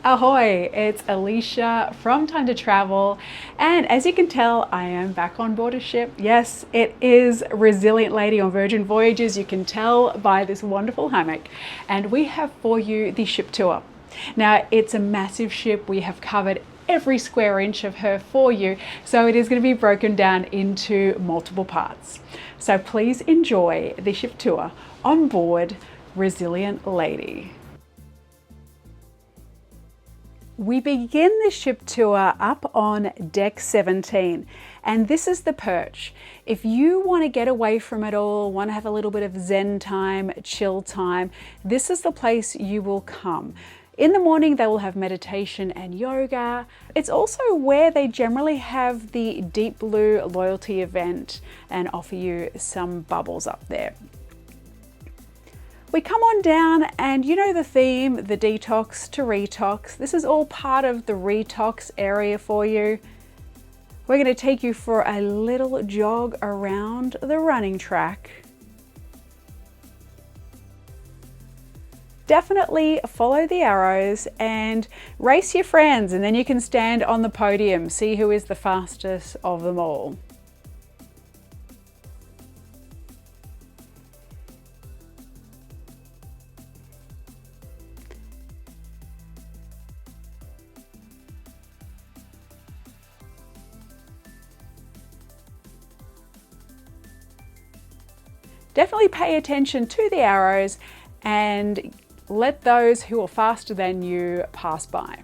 Ahoy, it's Alicia from Time to Travel, and as you can tell, I am back on board a ship. Yes, it is Resilient Lady on Virgin Voyages. You can tell by this wonderful hammock, and we have for you the ship tour. Now, it's a massive ship. We have covered every square inch of her for you, so it is going to be broken down into multiple parts. So please enjoy the ship tour on board Resilient Lady. We begin the ship tour up on deck 17, and this is the perch. If you want to get away from it all, want to have a little bit of zen time, chill time, this is the place you will come. In the morning, they will have meditation and yoga. It's also where they generally have the Deep Blue loyalty event and offer you some bubbles up there. We come on down, and you know the theme, the detox to retox. This is all part of the retox area for you. We're going to take you for a little jog around the running track. Definitely follow the arrows and race your friends, and then you can stand on the podium, see who is the fastest of them all. Definitely pay attention to the arrows and let those who are faster than you pass by.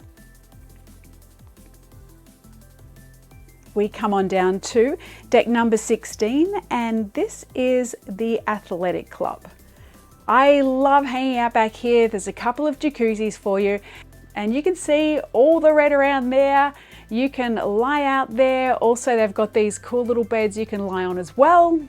We come on down to deck number 16, and this is the Athletic Club. I love hanging out back here. There's a couple of jacuzzis for you, and you can see all the red around there. You can lie out there. Also, they've got these cool little beds you can lie on as well.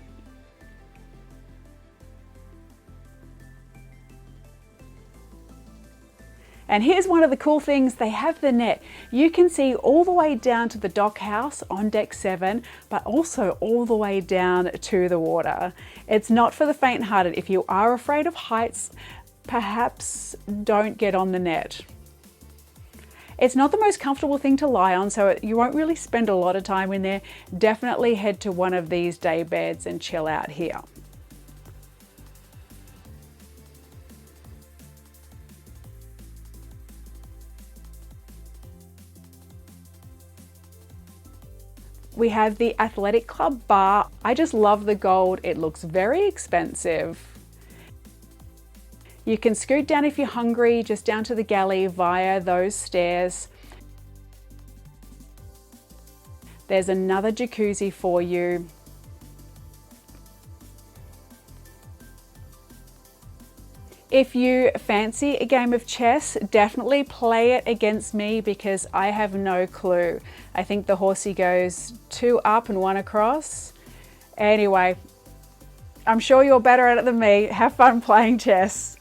And here's one of the cool things, they have the net. You can see all the way down to the dock house on deck 7, but also all the way down to the water. It's not for the faint-hearted. If you are afraid of heights, perhaps don't get on the net. It's not the most comfortable thing to lie on, so you won't really spend a lot of time in there. Definitely head to one of these day beds and chill out here. We have the Athletic Club bar. I just love the gold. It looks very expensive. You can scoot down if you're hungry, just down to the galley via those stairs. There's another jacuzzi for you. If you fancy a game of chess, definitely play it against me because I have no clue. I think the horsey goes 2 up and 1 across. Anyway, I'm sure you're better at it than me. Have fun playing chess.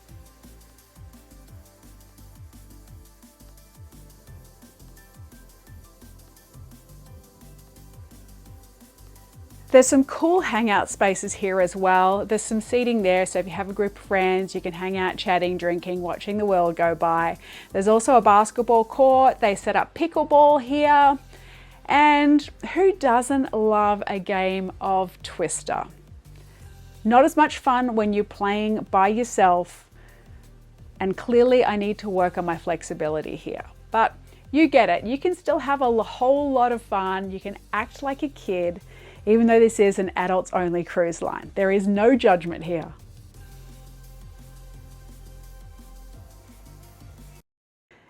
There's some cool hangout spaces here as well. There's some seating there, so if you have a group of friends, you can hang out chatting, drinking, watching the world go by. There's also a basketball court. They set up pickleball here. And who doesn't love a game of Twister? Not as much fun when you're playing by yourself. And clearly I need to work on my flexibility here. But you get it. You can still have a whole lot of fun. You can act like a kid. Even though this is an adults only cruise line. There is no judgment here.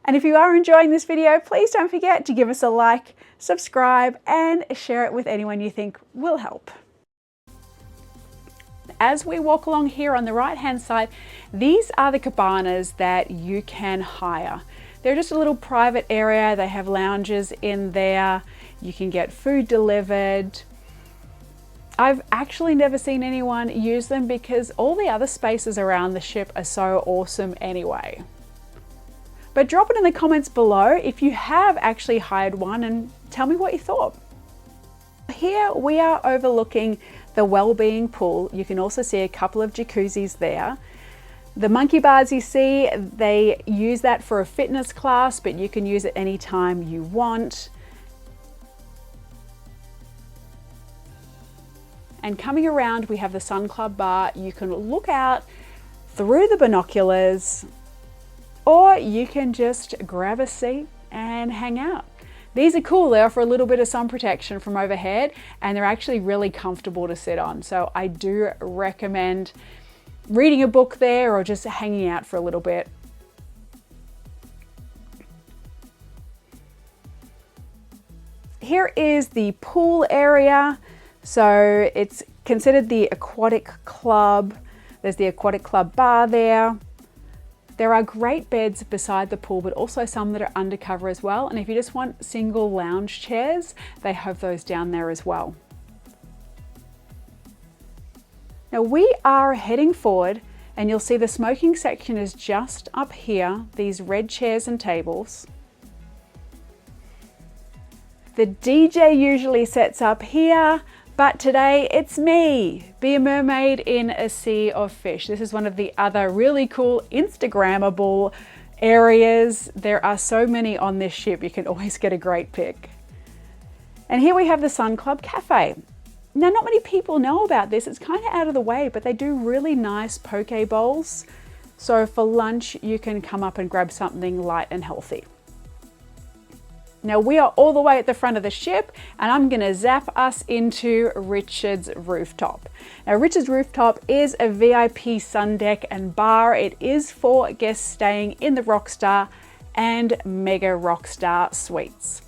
And if you are enjoying this video, please don't forget to give us a like, subscribe, and share it with anyone you think will help. As we walk along here on the right-hand side, these are the cabanas that you can hire. They're just a little private area. They have lounges in there. You can get food delivered. I've actually never seen anyone use them because all the other spaces around the ship are so awesome anyway. But drop it in the comments below if you have actually hired one and tell me what you thought. Here we are overlooking the well-being pool. You can also see a couple of jacuzzis there. The monkey bars you see, they use that for a fitness class, but you can use it anytime you want. And coming around, we have the Sun Club bar. You can look out through the binoculars, or you can just grab a seat and hang out. These are cool. They offer a little bit of sun protection from overhead, and they're actually really comfortable to sit on. So I do recommend reading a book there or just hanging out for a little bit. Here is the pool area. So it's considered the aquatic club. There's the aquatic club bar there. There are great beds beside the pool, but also some that are undercover as well. And if you just want single lounge chairs, they have those down there as well. Now we are heading forward, and you'll see the smoking section is just up here, these red chairs and tables. The DJ usually sets up here, but today it's me. Be a mermaid in a sea of fish. This is one of the other really cool Instagrammable areas. There are so many on this ship, you can always get a great pic. And here we have the Sun Club Cafe. Now, not many people know about this. It's kind of out of the way, but they do really nice poke bowls. So for lunch, you can come up and grab something light and healthy. Now we are all the way at the front of the ship, and I'm gonna zap us into Richard's Rooftop. Now Richard's Rooftop is a VIP sun deck and bar. It is for guests staying in the Rockstar and Mega Rockstar suites.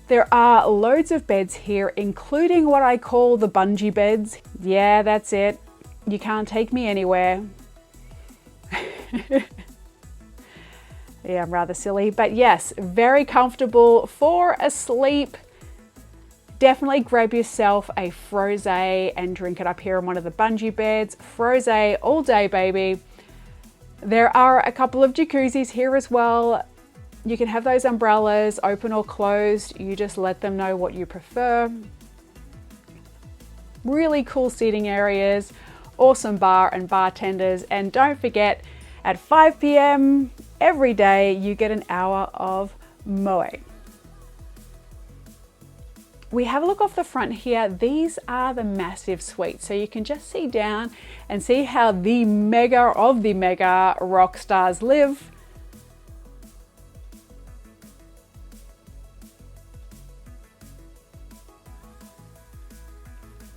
There are loads of beds here, including what I call the bungee beds. Yeah, that's it. You can't take me anywhere. Yeah, I'm rather silly, but yes, very comfortable for a sleep. Definitely grab yourself a frosé and drink it up here on one of the bungee beds. Frosé all day, baby. There are a couple of jacuzzis here as well. You can have those umbrellas open or closed. You just let them know what you prefer. Really cool seating areas, awesome bar and bartenders. And don't forget, at 5 p.m. every day, you get an hour of moe. We have a look off the front here. These are the massive suites. So you can just see down and see how the mega of the mega rock stars live.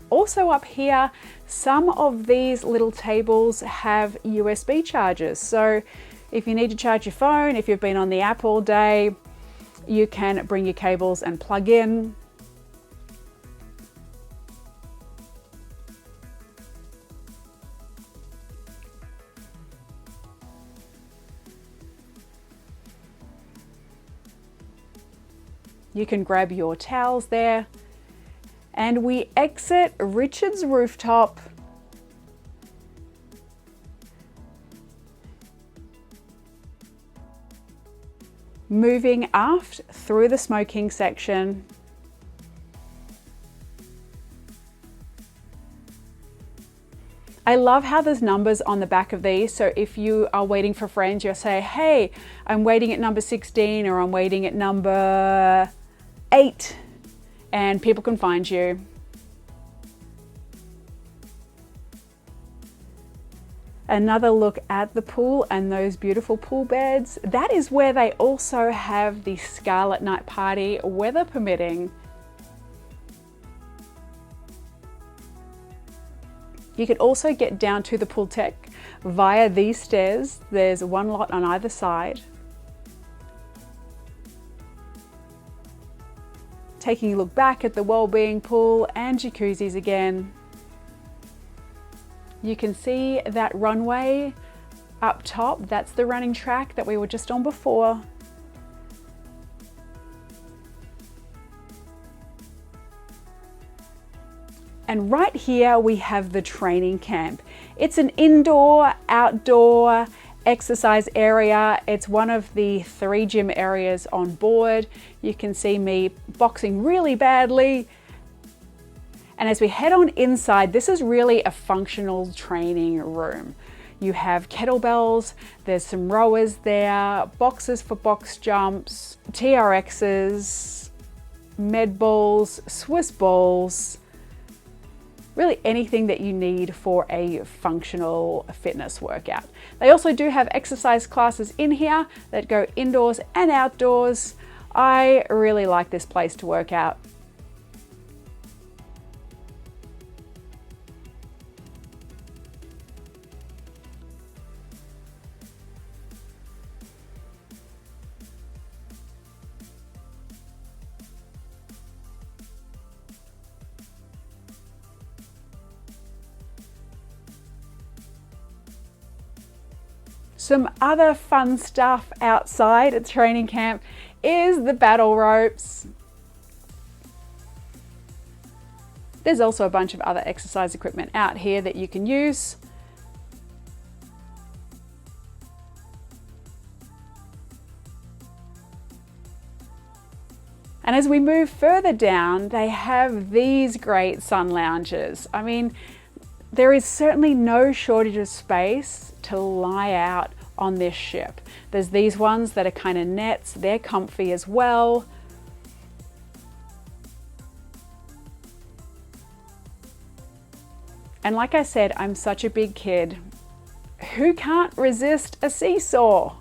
Also up here, some of these little tables have USB chargers. So if you need to charge your phone, if you've been on the app all day, you can bring your cables and plug in. You can grab your towels there. And we exit Richard's Rooftop. Moving aft through the smoking section. I love how there's numbers on the back of these. So if you are waiting for friends, you'll say, hey, I'm waiting at number 16 or I'm waiting at number 8. And people can find you. Another look at the pool and those beautiful pool beds. That is where they also have the Scarlet Night Party, weather permitting. You can also get down to the pool deck via these stairs. There's one lot on either side. Taking a look back at the Wellbeing Pool and jacuzzis again. You can see that runway up top. That's the running track that we were just on before. And right here we have the training camp. It's an indoor, outdoor exercise area. It's one of the 3 gym areas on board. You can see me boxing really badly. And as we head on inside, this is really a functional training room. You have kettlebells, there's some rowers there, boxes for box jumps, TRXs, med balls, Swiss balls, really anything that you need for a functional fitness workout. They also do have exercise classes in here that go indoors and outdoors. I really like this place to work out. Some other fun stuff outside at training camp is the battle ropes. There's also a bunch of other exercise equipment out here that you can use. And as we move further down, they have these great sun lounges. I mean, there is certainly no shortage of space to lie out on this ship. There's these ones that are kind of nets, they're comfy as well. And like I said, I'm such a big kid. Who can't resist a seesaw?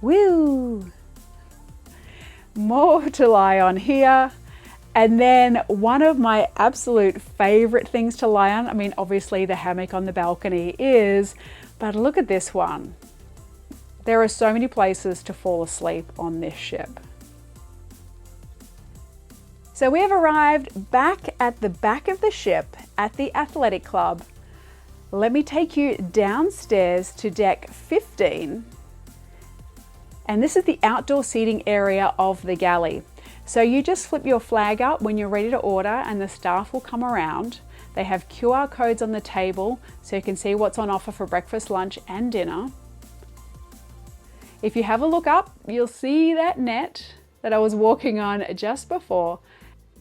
Woo! More to lie on here. And then one of my absolute favorite things to lie on, I mean, obviously the hammock on the balcony is, but look at this one. There are so many places to fall asleep on this ship. So we have arrived back at the back of the ship at the athletic club. Let me take you downstairs to deck 15. And this is the outdoor seating area of the galley. So you just flip your flag up when you're ready to order and the staff will come around. They have QR codes on the table so you can see what's on offer for breakfast, lunch and dinner. If you have a look up, you'll see that net that I was walking on just before.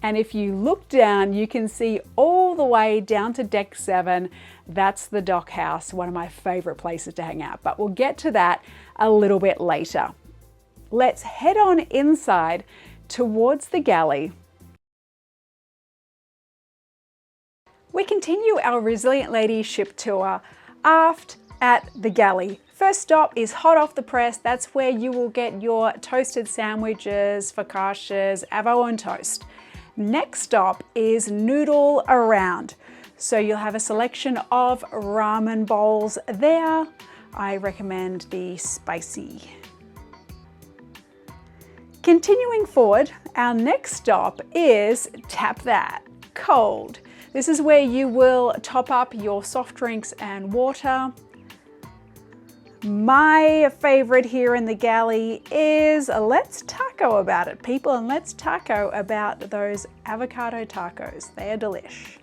And if you look down, you can see all the way down to deck 7. That's the dock house, one of my favorite places to hang out, but we'll get to that a little bit later. Let's head on inside towards the galley. We continue our Resilient Lady ship tour aft at the galley. First stop is hot off the press. That's where you will get your toasted sandwiches, focaccias, avo and toast. Next stop is noodle around. So you'll have a selection of ramen bowls there. I recommend the spicy. Continuing forward, our next stop is Tap That, cold. This is where you will top up your soft drinks and water. My favorite here in the galley is let's taco about it, people, and let's taco about those avocado tacos. They are delish.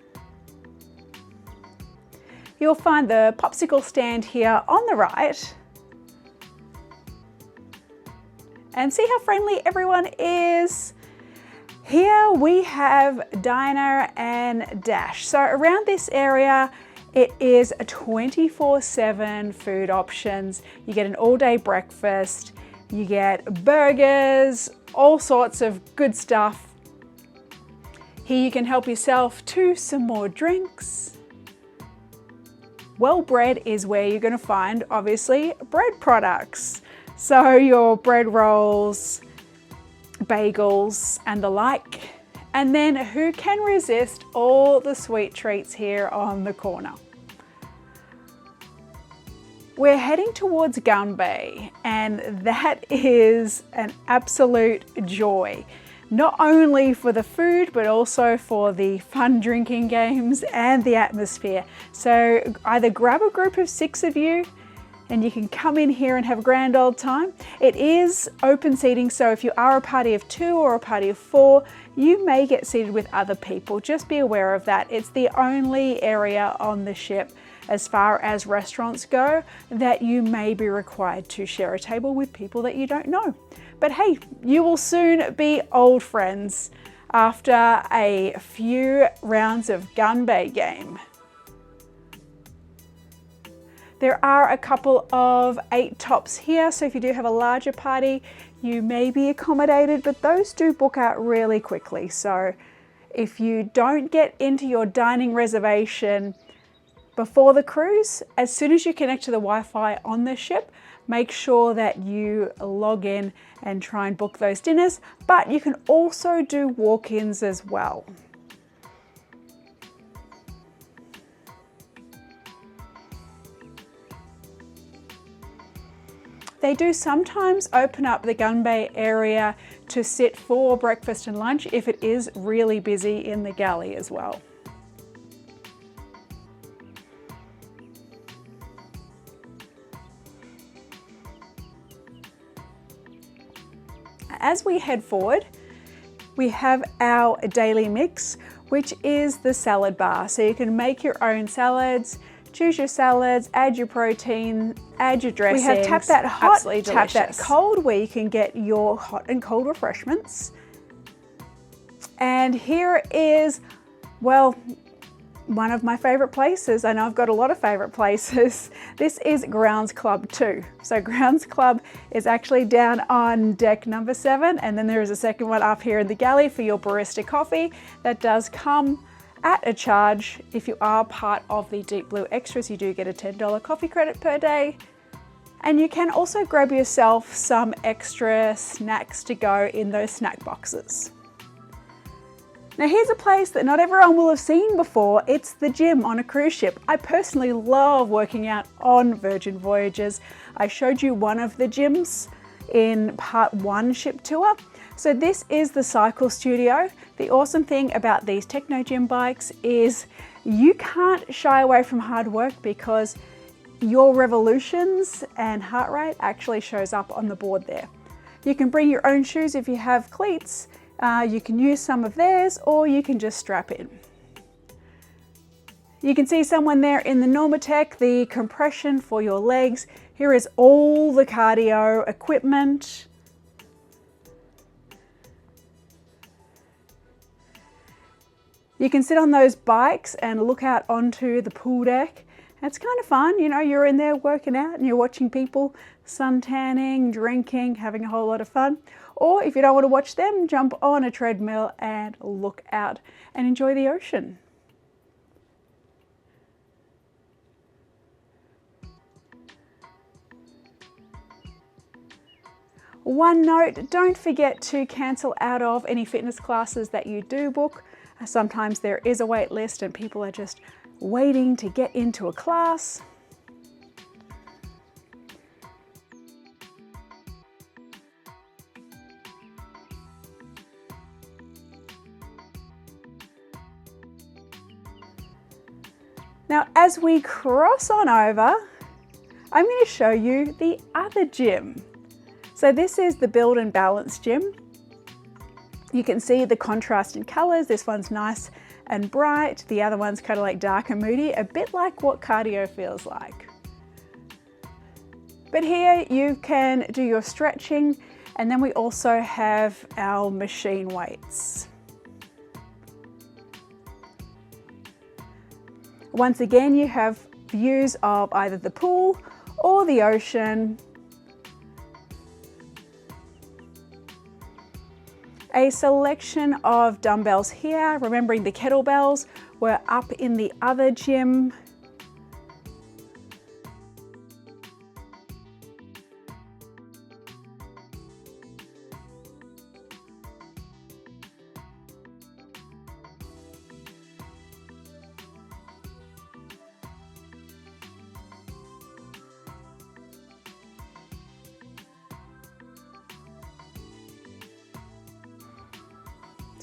You'll find the popsicle stand here on the right. And see how friendly everyone is. Here we have Diner and Dash. So around this area, it is a 24/7 food options. You get an all-day breakfast, you get burgers, all sorts of good stuff. Here you can help yourself to some more drinks. Well Bread is where you're going to find, obviously, bread products. So your bread rolls, bagels and the like. And then who can resist all the sweet treats here on the corner? We're heading towards Gun Bay, and that is an absolute joy. Not only for the food, but also for the fun drinking games and the atmosphere. So either grab a group of 6 of you and you can come in here and have a grand old time. It is open seating, so if you are a party of 2 or a party of 4, you may get seated with other people. Just be aware of that. It's the only area on the ship, as far as restaurants go, that you may be required to share a table with people that you don't know. But hey, you will soon be old friends. after a few rounds of gunbait game. There are a couple of 8 tops here, so if you do have a larger party, you may be accommodated, but those do book out really quickly. So if you don't get into your dining reservation before the cruise, as soon as you connect to the Wi-Fi on the ship, make sure that you log in and try and book those dinners, but you can also do walk-ins as well. They do sometimes open up the gun bay area to sit for breakfast and lunch if it is really busy in the galley as well. As we head forward, we have our daily mix, which is the salad bar. So you can make your own salads, choose your salads, add your protein, add your dressings. We have tap that hot, tap that cold, where you can get your hot and cold refreshments. And here is, well, one of my favorite places. I know I've got a lot of favorite places. This is Grounds Club 2. So Grounds Club is actually down on deck number 7, and then there is a second one up here in the galley for your barista coffee. That does come at a charge. If you are part of the Deep Blue Extras, you do get a $10 coffee credit per day. And you can also grab yourself some extra snacks to go in those snack boxes. Now here's a place that not everyone will have seen before. It's the gym on a cruise ship. I personally love working out on Virgin Voyages. I showed you one of the gyms in part 1 ship tour. So this is the cycle studio. The awesome thing about these techno gym bikes is you can't shy away from hard work, because your revolutions and heart rate actually shows up on the board there. You can bring your own shoes if you have cleats. You can use some of theirs, or you can just strap in. You can see someone there in the Normatec, the compression for your legs. Here is all the cardio equipment. You can sit on those bikes and look out onto the pool deck. It's kind of fun, you know, you're in there working out and you're watching people sun tanning, drinking, having a whole lot of fun. Or if you don't want to watch them, jump on a treadmill and look out and enjoy the ocean. One note, don't forget to cancel out of any fitness classes that you do book. Sometimes there is a wait list and people are just waiting to get into a class. Now, as we cross on over, I'm going to show you the other gym. So this is the Build and Balance gym. You can see the contrast in colors. This one's nice and bright. The other one's kind of like dark and moody, a bit like what cardio feels like. But here you can do your stretching, and then we also have our machine weights. Once again, you have views of either the pool or the ocean. A selection of dumbbells here, remembering the kettlebells were up in the other gym.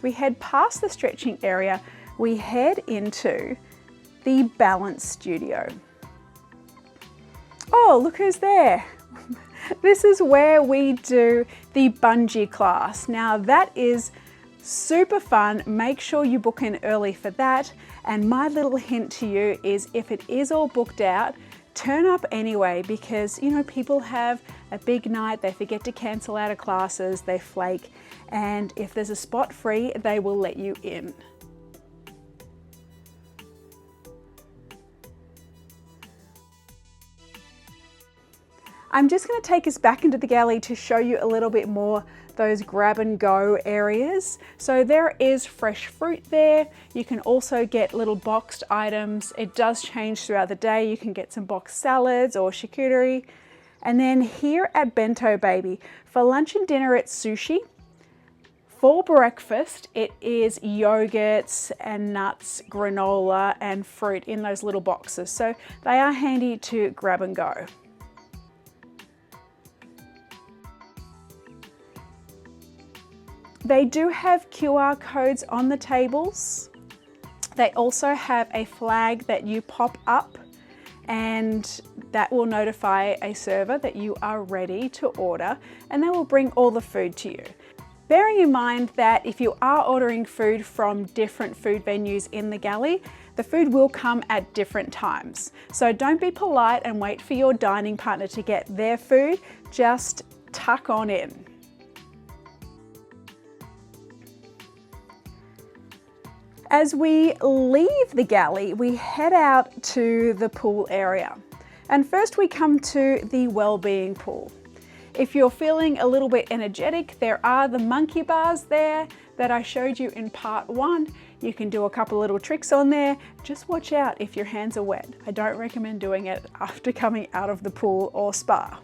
We head past the stretching area, we head into the balance studio. Oh, look who's there. This is where we do the bungee class. Now that is super fun. Make sure you book in early for that. And my little hint to you is, if it is all booked out, turn up anyway, because you know, people have a big night, they forget to cancel out of classes, they flake, and if there's a spot free, they will let you in. I'm just going to take us back into the galley to show you a little bit more those grab and go areas. So there is fresh fruit there. You can also get little boxed items. It does change throughout the day. You can get some boxed salads or charcuterie. And then here at Bento Baby, for lunch and dinner it's sushi. For breakfast, it is yogurts and nuts, granola and fruit in those little boxes. So they are handy to grab and go. They do have QR codes on the tables. They also have a flag that you pop up, and that will notify a server that you are ready to order, and they will bring all the food to you. Bearing in mind that if you are ordering food from different food venues in the galley, the food will come at different times. So don't be polite and wait for your dining partner to get their food, just tuck on in. As we leave the galley, we head out to the pool area. And first we come to the well-being pool. If you're feeling a little bit energetic, there are the monkey bars there that I showed you in part 1. You can do a couple little tricks on there. Just watch out if your hands are wet. I don't recommend doing it after coming out of the pool or spa.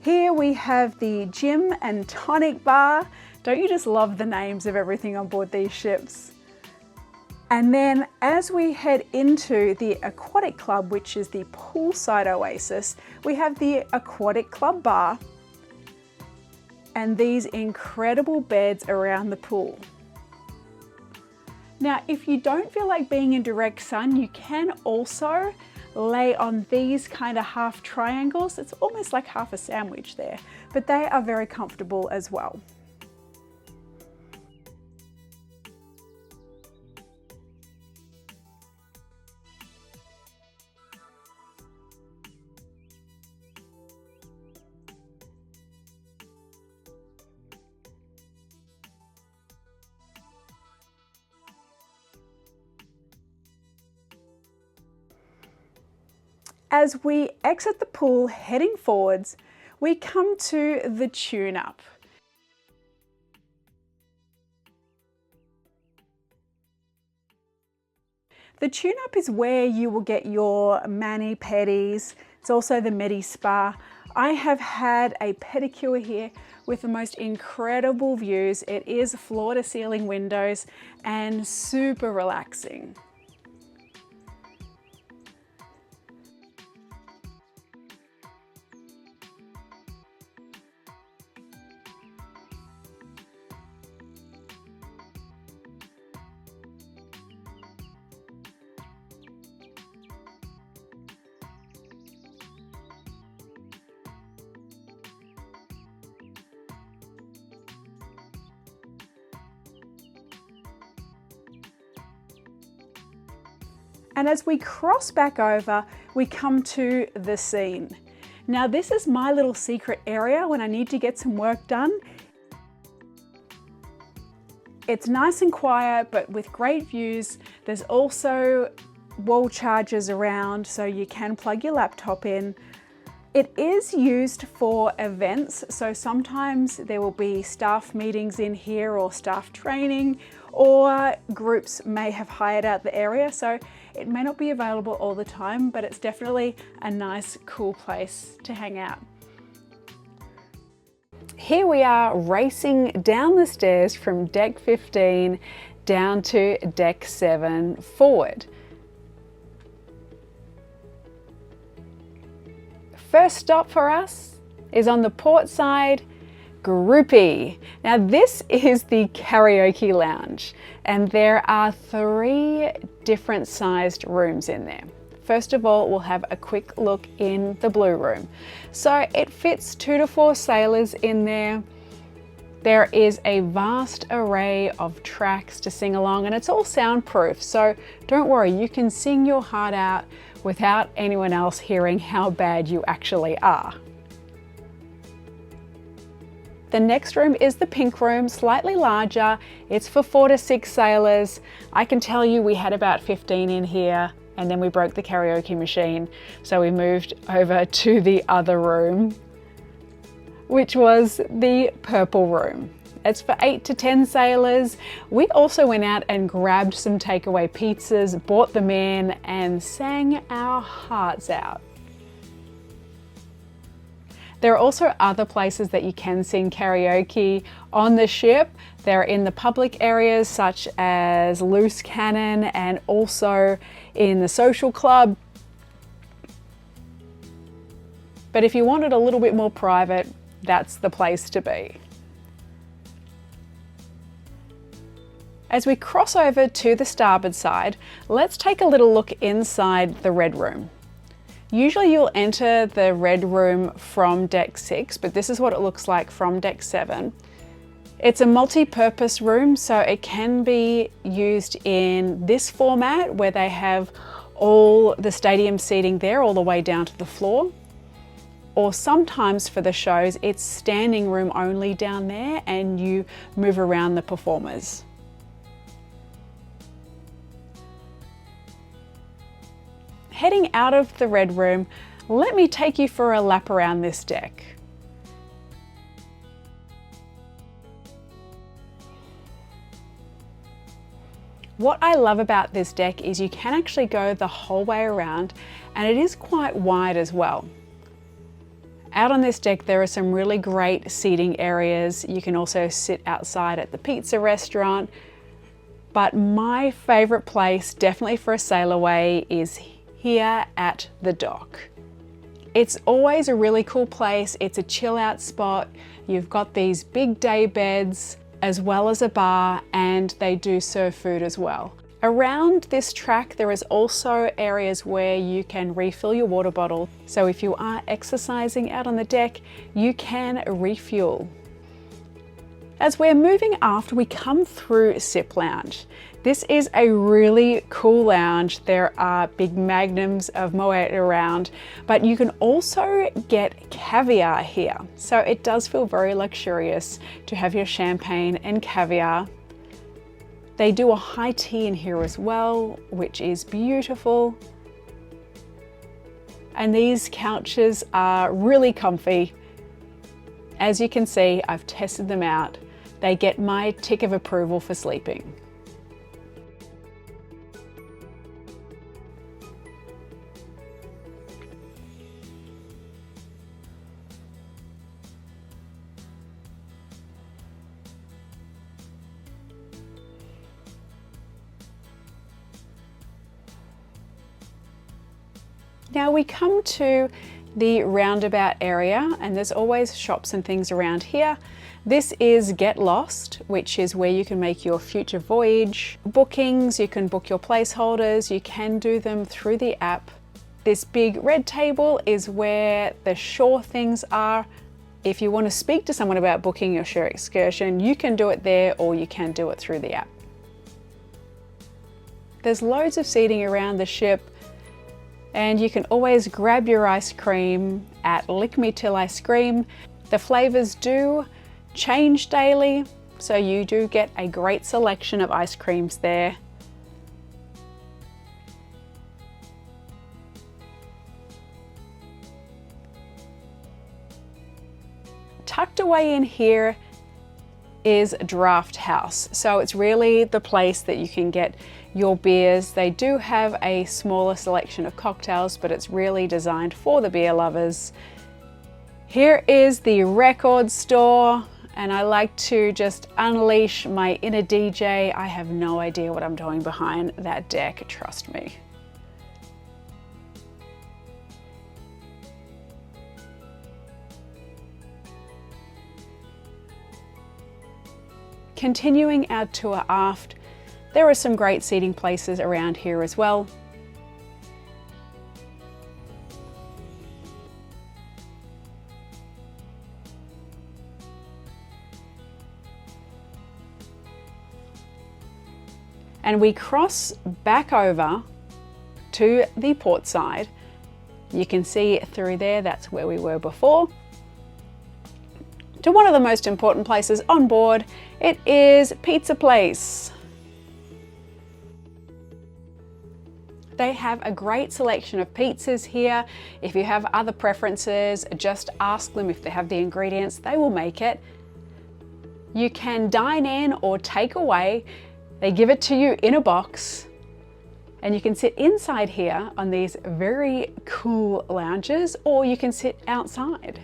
Here we have the gym and tonic bar. Don't you just love the names of everything on board these ships? And then as we head into the aquatic club, which is the poolside oasis, we have the aquatic club bar and these incredible beds around the pool. Now, if you don't feel like being in direct sun, you can also lay on these kind of half triangles. It's almost like half a sandwich there, but they are very comfortable as well. As we exit the pool heading forwards, we come to the tune-up. The tune-up is where you will get your mani-pedis. It's also the medi-spa. I have had a pedicure here with the most incredible views. It is floor-to-ceiling windows and super relaxing. And as we cross back over, we come to the scene. Now this is my little secret area when I need to get some work done. It's nice and quiet, but with great views. There's also wall chargers around, so you can plug your laptop in. It is used for events, so sometimes there will be staff meetings in here or staff training, or groups may have hired out the area, so it may not be available all the time, but it's definitely a nice, cool place to hang out. Here we are racing down the stairs from deck 15 down to deck 7 forward. First stop for us is on the port side, Groupie. Now this is the karaoke lounge and there are 3 different sized rooms in there. First of all, we'll have a quick look in the blue room. So it fits 2 to 4 sailors in there. There is a vast array of tracks to sing along, and it's all soundproof, so don't worry, you can sing your heart out without anyone else hearing how bad you actually are. The next room is the pink room, slightly larger. It's for 4 to 6 sailors. I can tell you we had about 15 in here, and then we broke the karaoke machine, so we moved over to the other room, which was the purple room. It's for 8 to 10 sailors. We also went out and grabbed some takeaway pizzas, bought them in, and sang our hearts out. There are also other places that you can sing karaoke on the ship. They're in the public areas such as Loose Cannon and also in the social club. But if you wanted a little bit more private, that's the place to be. As we cross over to the starboard side, let's take a little look inside the red room. Usually you'll enter the red room from deck 6, but this is what it looks like from deck 7. It's a multi-purpose room, so it can be used in this format where they have all the stadium seating there all the way down to the floor. Or sometimes for the shows, it's standing room only down there and you move around the performers. Heading out of the red room, let me take you for a lap around this deck. What I love about this deck is you can actually go the whole way around, and it is quite wide as well. Out on this deck, there are some really great seating areas. You can also sit outside at the pizza restaurant. But my favorite place, definitely for a sail away, is here at the dock. It's always a really cool place. It's a chill out spot. You've got these big day beds as well as a bar, and they do serve food as well. Around this track, there is also areas where you can refill your water bottle. So if you are exercising out on the deck, you can refuel. As we're moving aft, we come through Sip Lounge. This is a really cool lounge. There are big magnums of Moet around, but you can also get caviar here. So it does feel very luxurious to have your champagne and caviar. They do a high tea in here as well, which is beautiful. And these couches are really comfy. As you can see, I've tested them out. They get my tick of approval for sleeping. Now we come to the roundabout area, and there's always shops and things around here. This is Get Lost, which is where you can make your future voyage bookings. You can book your placeholders. You can do them through the app. This big red table is where the shore things are. If you want to speak to someone about booking your shore excursion, you can do it there, or you can do it through the app. There's loads of seating around the ship, and you can always grab your ice cream at Lick Me Till I Scream. The flavors do change daily, so you do get a great selection of ice creams there. Tucked away in here is Draft House. So it's really the place that you can get your beers. They do have a smaller selection of cocktails, but it's really designed for the beer lovers. Here is the record store, and I like to just unleash my inner DJ. I have no idea what I'm doing behind that deck, trust me. Continuing our tour aft, there are some great seating places around here as well. and we cross back over to the port side. You can see through there, that's where we were before, to one of the most important places on board. It is Pizza Place. They have a great selection of pizzas here. If you have other preferences, just ask them if they have the ingredients, they will make it. You can dine in or take away. They give it to you in a box, and you can sit inside here on these very cool lounges, or you can sit outside.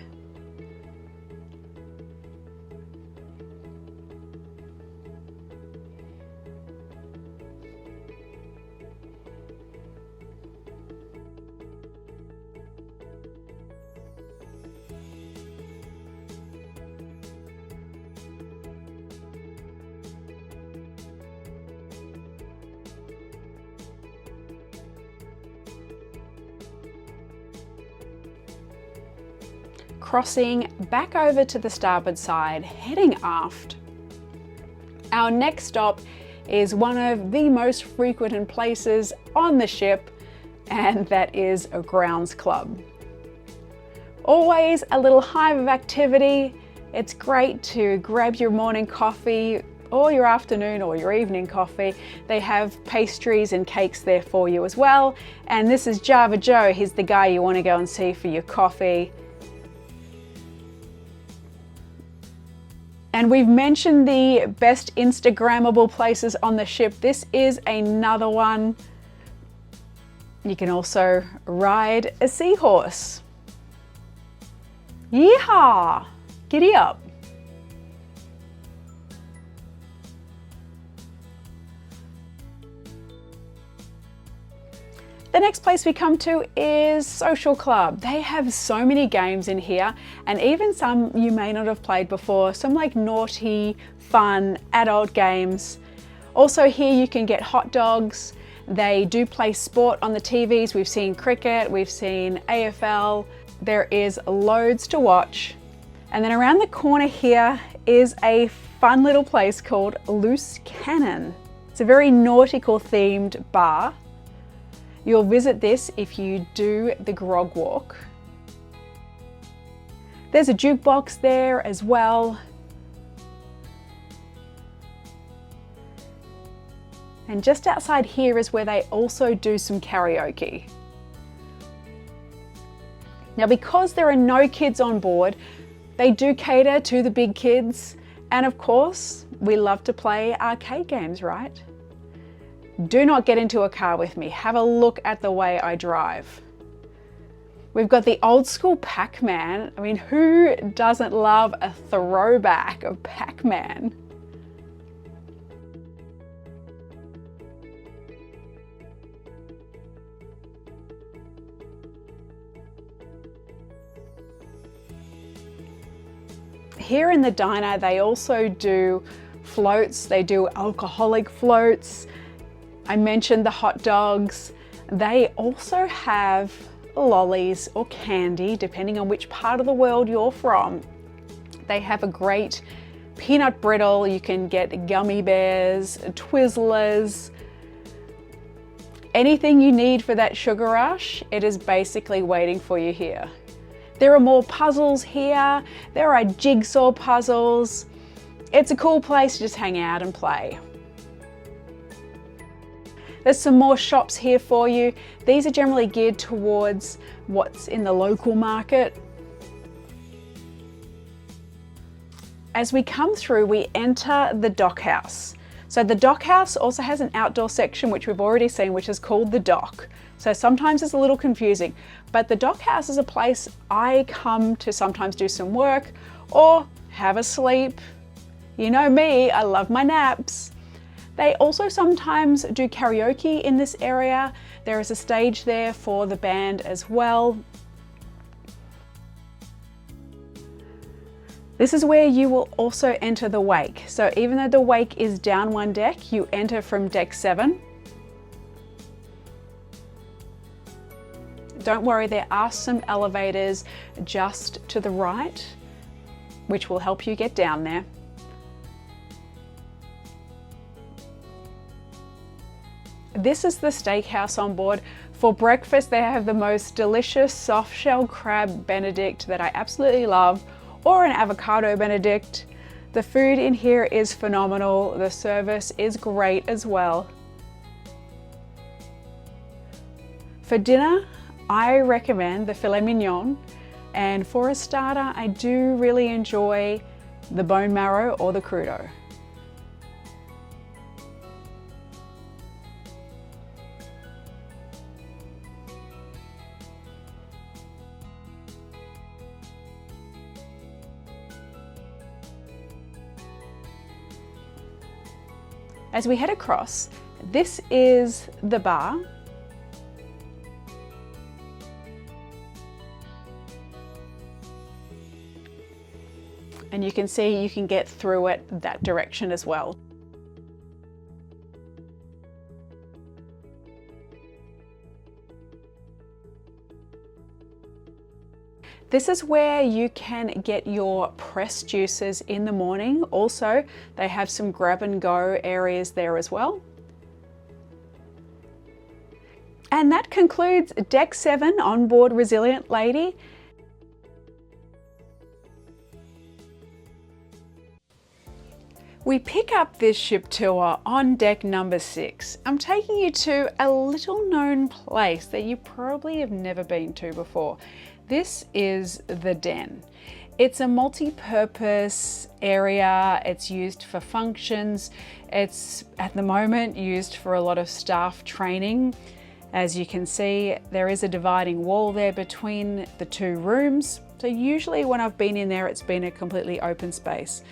Crossing back over to the starboard side, heading aft. Our next stop is one of the most frequented places on the ship, and that is a grounds club. Always a little hive of activity. It's great to grab your morning coffee or your afternoon or your evening coffee. They have pastries and cakes there for you as well. And this is Java Joe. He's the guy you want to go and see for your coffee. And we've mentioned the best Instagrammable places on the ship. This is another one. You can also ride a seahorse. Yeehaw! Giddy up. The next place we come to is Social Club. They have so many games in here, and even some you may not have played before, some like naughty, fun, adult games. Also here you can get hot dogs. They do play sport on the TVs. We've seen cricket, we've seen AFL. There is loads to watch. And then around the corner here is a fun little place called Loose Cannon. It's a very nautical themed bar. You'll visit this if you do the grog walk. There's a jukebox there as well. And just outside here is where they also do some karaoke. Now, because there are no kids on board, they do cater to the big kids. And of course, we love to play arcade games, right? Do not get into a car with me. Have a look at the way I drive. We've got the old school Pac-Man. I mean, who doesn't love a throwback of Pac-Man? Here in the diner, they also do floats. They do alcoholic floats. I mentioned the hot dogs. They also have lollies or candy, depending on which part of the world you're from. They have a great peanut brittle. You can get gummy bears, Twizzlers, anything you need for that sugar rush. It is basically waiting for you here. There are more puzzles here. There are jigsaw puzzles. It's a cool place to just hang out and play. There's some more shops here for you. These are generally geared towards what's in the local market. As we come through, we enter the dock house. So the dock house also has an outdoor section, which we've already seen, which is called the dock. So sometimes it's a little confusing, but the dock house is a place I come to sometimes do some work or have a sleep. You know me, I love my naps. They also sometimes do karaoke in this area. There is a stage there for the band as well. This is where you will also enter the wake. So even though the wake is down one deck, you enter from deck 7. Don't worry, there are some elevators just to the right, which will help you get down there. This is the steakhouse on board. For breakfast, they have the most delicious soft shell crab Benedict that I absolutely love, or an avocado Benedict. The food in here is phenomenal. The service is great as well. For dinner, I recommend the filet mignon. And for a starter, I do really enjoy the bone marrow or the crudo. As we head across, this is the bar. And you can see you can get through it that direction as well. This is where you can get your pressed juices in the morning. Also, they have some grab and go areas there as well. And that concludes Deck 7 on board Resilient Lady. We pick up this ship tour on deck number 6. I'm taking you to a little known place that you probably have never been to before. This is the den. It's a multi-purpose area. It's used for functions. It's at the moment used for a lot of staff training. As you can see, there is a dividing wall there between the two rooms. So usually when I've been in there, it's been a completely open space.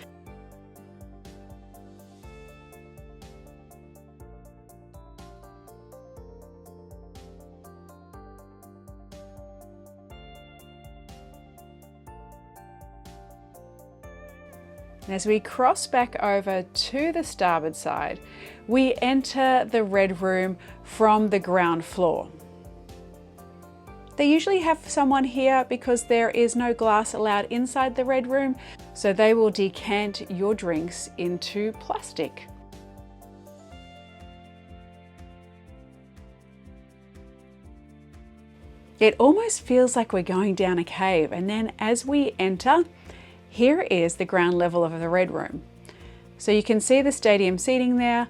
As we cross back over to the starboard side, we enter the red room from the ground floor. They usually have someone here because there is no glass allowed inside the red room, so they will decant your drinks into plastic. It almost feels like we're going down a cave, and then as we enter, here is the ground level of the red room. So you can see the stadium seating there.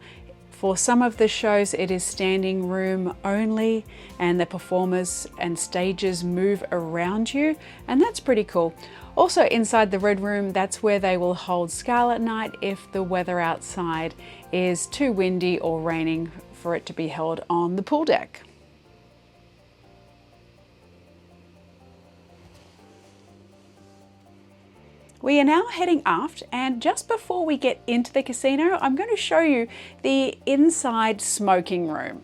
For some of the shows, it is standing room only, and the performers and stages move around you, and that's pretty cool. Also inside the red room, that's where they will hold Scarlet Night if the weather outside is too windy or raining for it to be held on the pool deck. We are now heading aft, and just before we get into the casino, I'm going to show you the inside smoking room.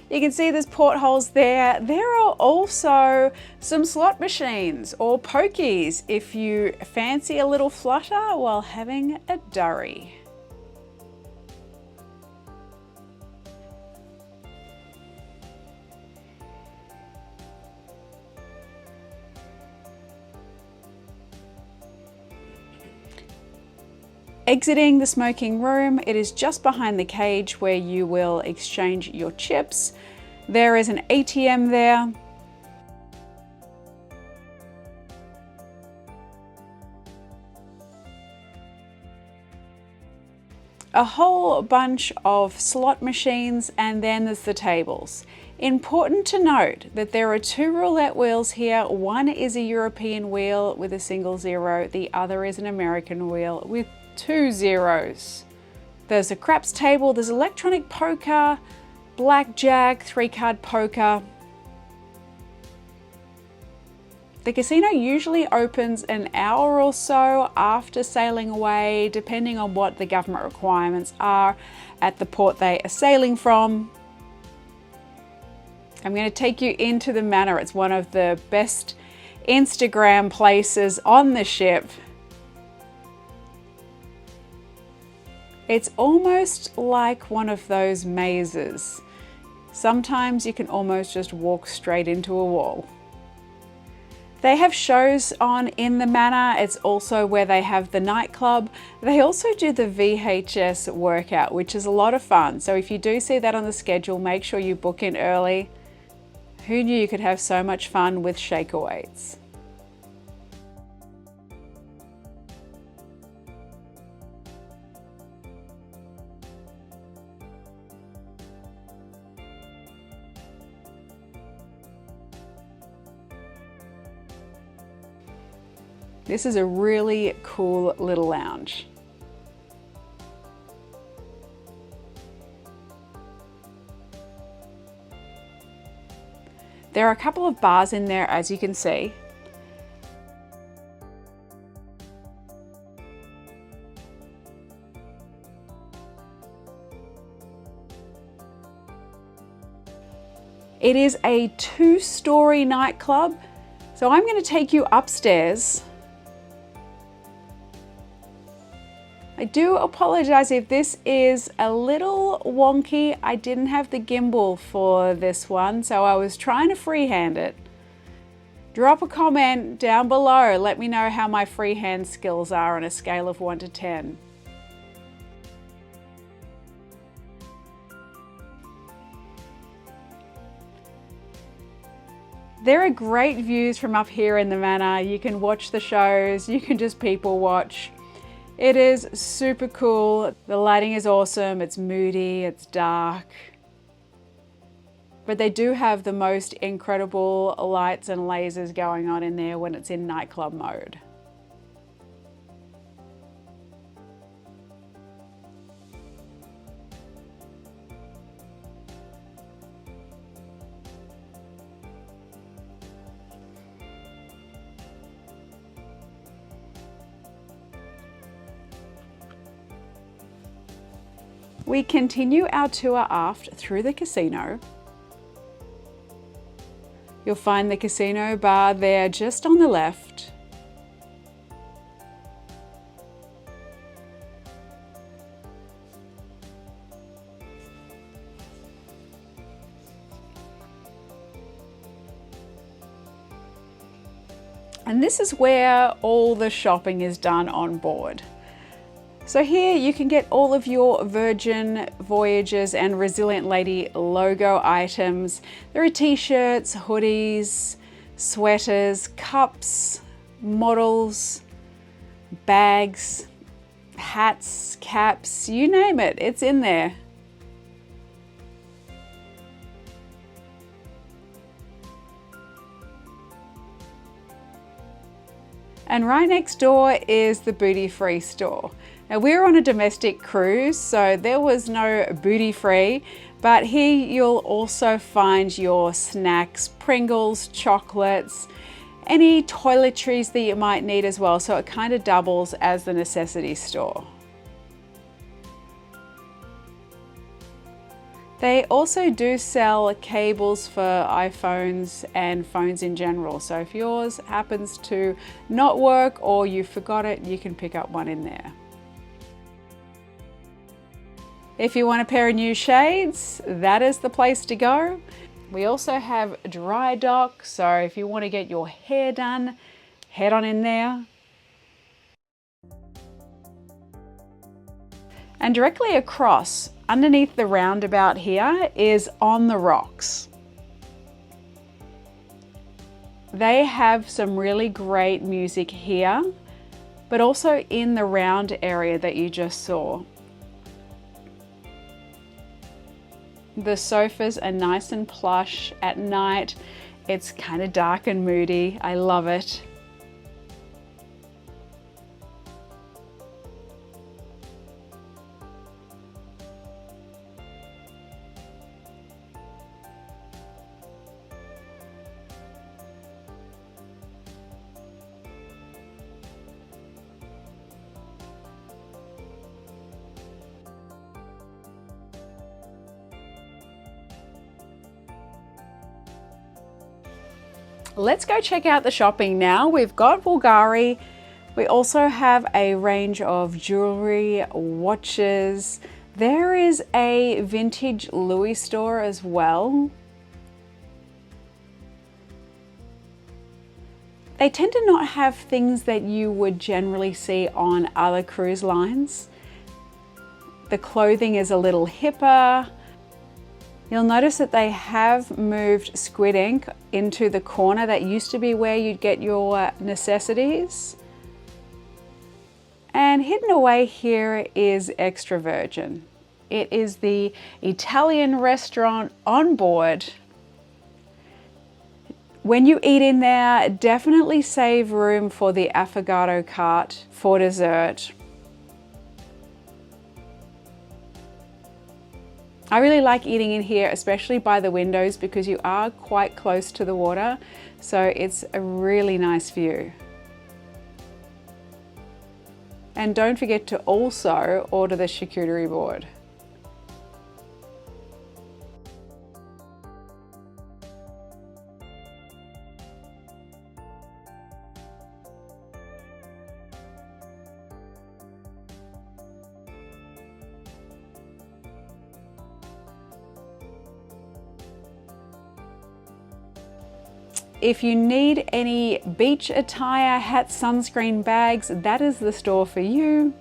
You can see there's portholes there. There are also some slot machines or pokies if you fancy a little flutter while having a durry. Exiting the smoking room, it is just behind the cage where you will exchange your chips. There is an ATM there. A whole bunch of slot machines, and then there's the tables. Important to note that there are 2 roulette wheels here. One is a European wheel with a single zero. The other is an American wheel with 2 zeros. There's a craps table, there's electronic poker, blackjack, 3-card poker. The casino usually opens an hour or so after sailing away, depending on what the government requirements are at the port they are sailing from. I'm going to take you into the manor. It's one of the best Instagram places on the ship. It's almost like one of those mazes. Sometimes you can almost just walk straight into a wall. They have shows on in the manor. It's also where they have the nightclub. They also do the VHS workout, which is a lot of fun. So if you do see that on the schedule, make sure you book in early. Who knew you could have so much fun with shaker weights? This is a really cool little lounge. There are a couple of bars in there, as you can see. It is a 2-story nightclub, so I'm going to take you upstairs. I do apologize if this is a little wonky. I didn't have the gimbal for this one, so I was trying to freehand it. Drop a comment down below. Let me know how my freehand skills are on a scale of 1 to 10. There are great views from up here in the manor. You can watch the shows, you can just people watch. It is super cool. The lighting is awesome. It's moody, it's dark. But they do have the most incredible lights and lasers going on in there when it's in nightclub mode. We continue our tour aft through the casino. You'll find the casino bar there just on the left. And this is where all the shopping is done on board. So here you can get all of your Virgin Voyages and Resilient Lady logo items. There are t-shirts, hoodies, sweaters, cups, models, bags, hats, caps, you name it, it's in there. And right next door is the Booty Free store. Now we're on a domestic cruise, so there was no booty free, but here you'll also find your snacks, Pringles, chocolates, any toiletries that you might need as well. So it kind of doubles as the necessity store. They also do sell cables for iPhones and phones in general. So if yours happens to not work or you forgot it, you can pick up one in there. If you want a pair of new shades, that is the place to go. We also have dry dock, so if you want to get your hair done, head on in there. And directly across, underneath the roundabout here, is On the Rocks. They have some really great music here, but also in the round area that you just saw. The sofas are nice and plush at night. It's kind of dark and moody. I love it. Let's go check out the shopping now. We've got Bulgari. We also have a range of jewelry, watches. There is a vintage Louis store as well. They tend to not have things that you would generally see on other cruise lines. The clothing is a little hipper. You'll notice that they have moved squid ink into the corner that used to be where you'd get your necessities. And hidden away here is Extra Virgin. It is the Italian restaurant on board. When you eat in there, definitely save room for the affogato cart for dessert. I really like eating in here, especially by the windows, because you are quite close to the water, so it's a really nice view. And don't forget to also order the charcuterie board. If you need any beach attire, hats, sunscreen, bags, that is the store for you.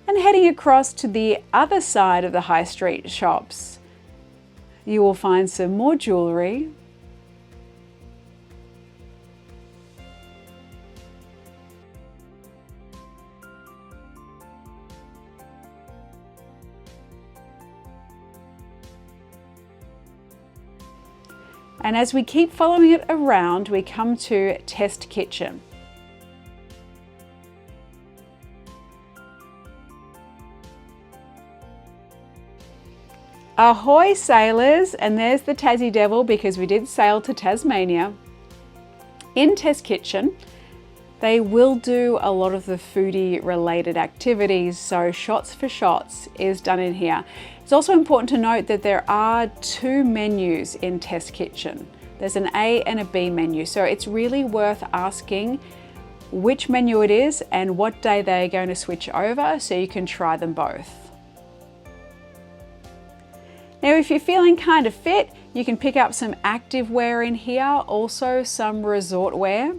And heading across to the other side of the high street shops, you will find some more jewellery. And as we keep following it around, we come to Test Kitchen. Ahoy sailors, and there's the Tassie Devil because we did sail to Tasmania. In Test Kitchen, they will do a lot of the foodie related activities, so Shots for Shots is done in here. It's also important to note that there are two menus in Test Kitchen. There's an A and a B menu, so it's really worth asking which menu it is and what day they're going to switch over so you can try them both. Now, if you're feeling kind of fit, you can pick up some active wear in here, also some resort wear.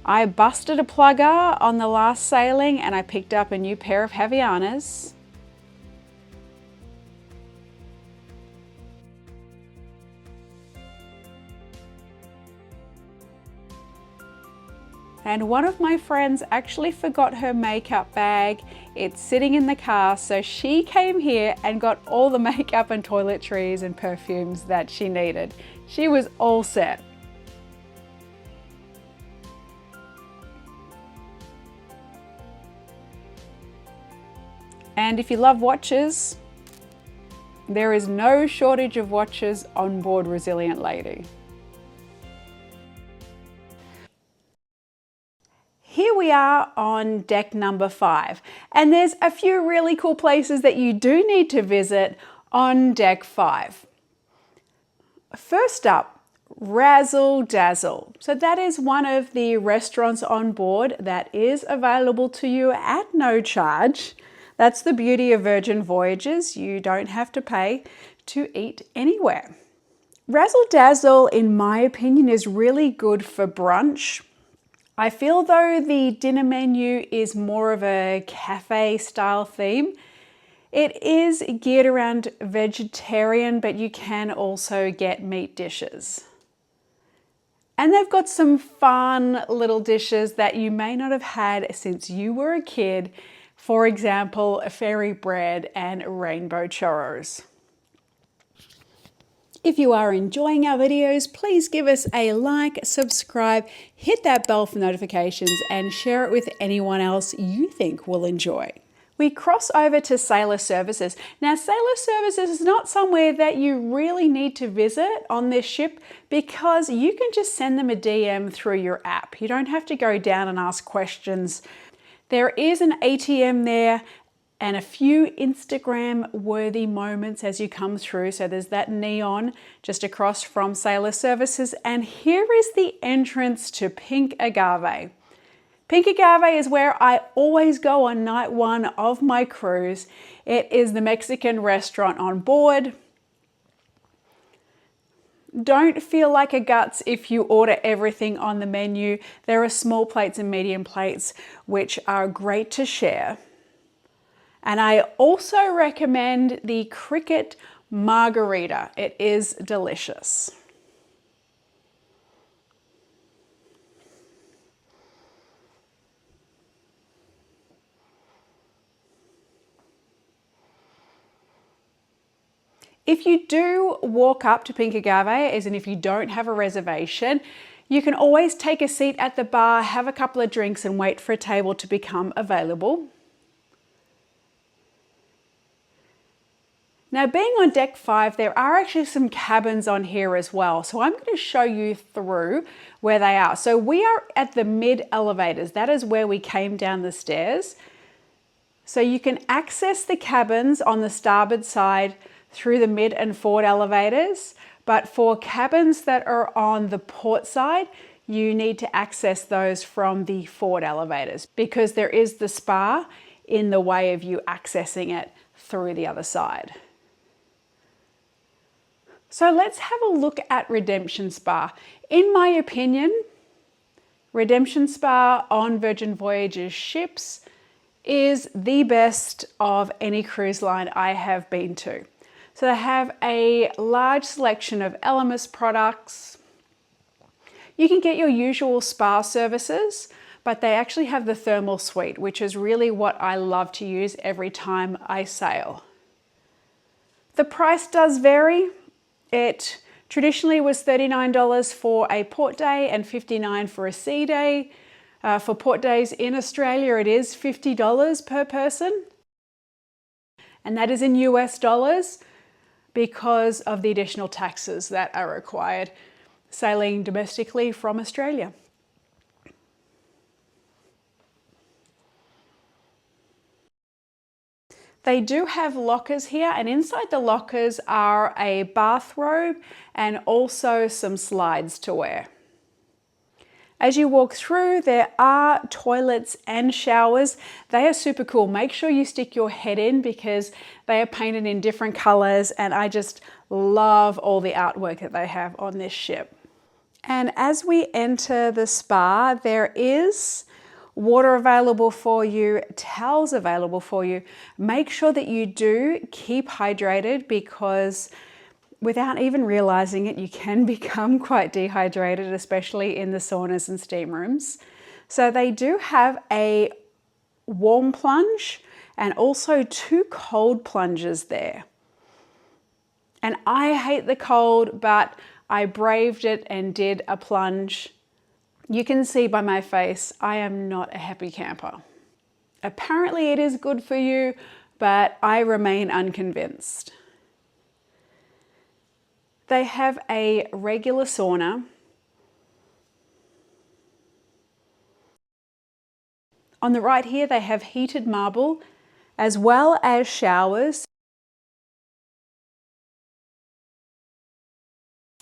I busted a plugger on the last sailing and I picked up a new pair of Havaianas. And one of my friends actually forgot her makeup bag. It's sitting in the car, so she came here and got all the makeup and toiletries and perfumes that she needed. She was all set. And if you love watches, there is no shortage of watches on board Resilient Lady. Here we are on deck number 5, and there's a few really cool places that you do need to visit on deck 5. First up, Razzle Dazzle. So that is one of the restaurants on board that is available to you at no charge. That's the beauty of Virgin Voyages. You don't have to pay to eat anywhere. Razzle Dazzle, in my opinion, is really good for brunch. I feel though the dinner menu is more of a cafe style theme. It is geared around vegetarian, but you can also get meat dishes. And they've got some fun little dishes that you may not have had since you were a kid. For example, fairy bread and rainbow churros. If you are enjoying our videos, please give us a like, subscribe, hit that bell for notifications, and share it with anyone else you think will enjoy. We cross over to Sailor Services. Now, Sailor Services is not somewhere that you really need to visit on this ship because you can just send them a DM through your app. You don't have to go down and ask questions. There is an ATM there and a few Instagram worthy moments as you come through. So there's that neon just across from Sailor Services. And here is the entrance to Pink Agave. Agave is where I always go on night one of my cruise. It is the Mexican restaurant on board. Don't feel like a guts if you order everything on the menu. There are small plates and medium plates, which are great to share. And I also recommend the cricket margarita. It is delicious. If you do walk up to Pink Agave, as in if you don't have a reservation, you can always take a seat at the bar, have a couple of drinks and wait for a table to become available. Now, being on deck 5, there are actually some cabins on here as well. So I'm going to show you through where they are. So we are at the mid elevators. That is where we came down the stairs. So you can access the cabins on the starboard side through the mid and forward elevators, but for cabins that are on the port side, you need to access those from the forward elevators because there is the spa in the way of you accessing it through the other side. So let's have a look at Redemption Spa. In my opinion, Redemption Spa on Virgin Voyages ships is the best of any cruise line I have been to. So they have a large selection of Elemis products. You can get your usual spa services, but they actually have the thermal suite, which is really what I love to use every time I sail. The price does vary. It traditionally was $39 for a port day and $59 for a sea day. For port days in Australia, it is $50 per person. And that is in US dollars because of the additional taxes that are required sailing domestically from Australia. They do have lockers here, and inside the lockers are a bathrobe and also some slides to wear. As you walk through, there are toilets and showers. They are super cool. Make sure you stick your head in because they are painted in different colors, and I just love all the artwork that they have on this ship. And as we enter the spa, there is water available for you, towels available for you. Make sure that you do keep hydrated because without even realizing it, you can become quite dehydrated, especially in the saunas and steam rooms. So they do have a warm plunge and also 2 cold plunges there. And I hate the cold, but I braved it and did a plunge. You can see by my face, I am not a happy camper. Apparently it is good for you, but I remain unconvinced. They have a regular sauna. On the right here, they have heated marble as well as showers.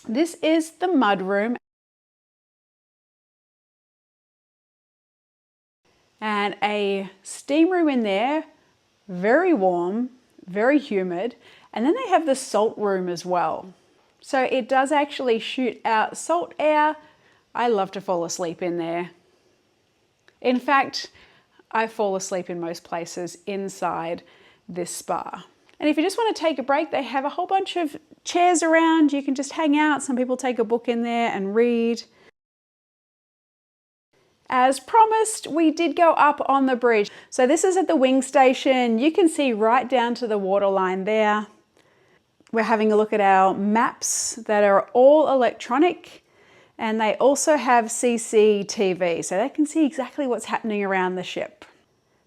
This is the mud room. And a steam room in there, very warm, very humid. And then they have the salt room as well. So it does actually shoot out salt air. I love to fall asleep in there. In fact, I fall asleep in most places inside this spa. And if you just want to take a break, they have a whole bunch of chairs around. You can just hang out. Some people take a book in there and read. As promised, we did go up on the bridge. So this is at the wing station. You can see right down to the waterline there. We're having a look at our maps that are all electronic, and they also have CCTV, so they can see exactly what's happening around the ship.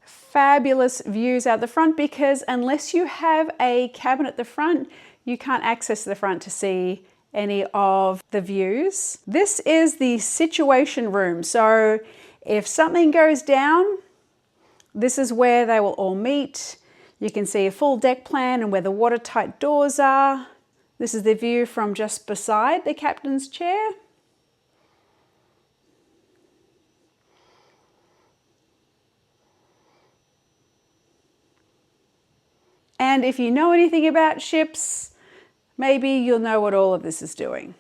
Fabulous views out the front because unless you have a cabin at the front, you can't access the front to see any of the views. This is the situation room. So if something goes down, this is where they will all meet. You can see a full deck plan and where the watertight doors are. This is the view from just beside the captain's chair. And if you know anything about ships, maybe you'll know what all of this is doing.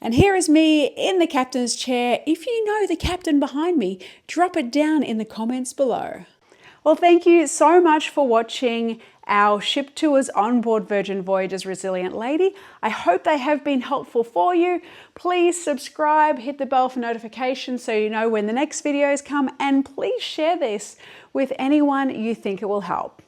And here is me in the captain's chair. If you know the captain behind me, drop it down in the comments below. Well, thank you so much for watching our ship tours on board Virgin Voyages Resilient Lady. I hope they have been helpful for you. Please subscribe, hit the bell for notifications so you know when the next videos come, and please share this with anyone you think it will help.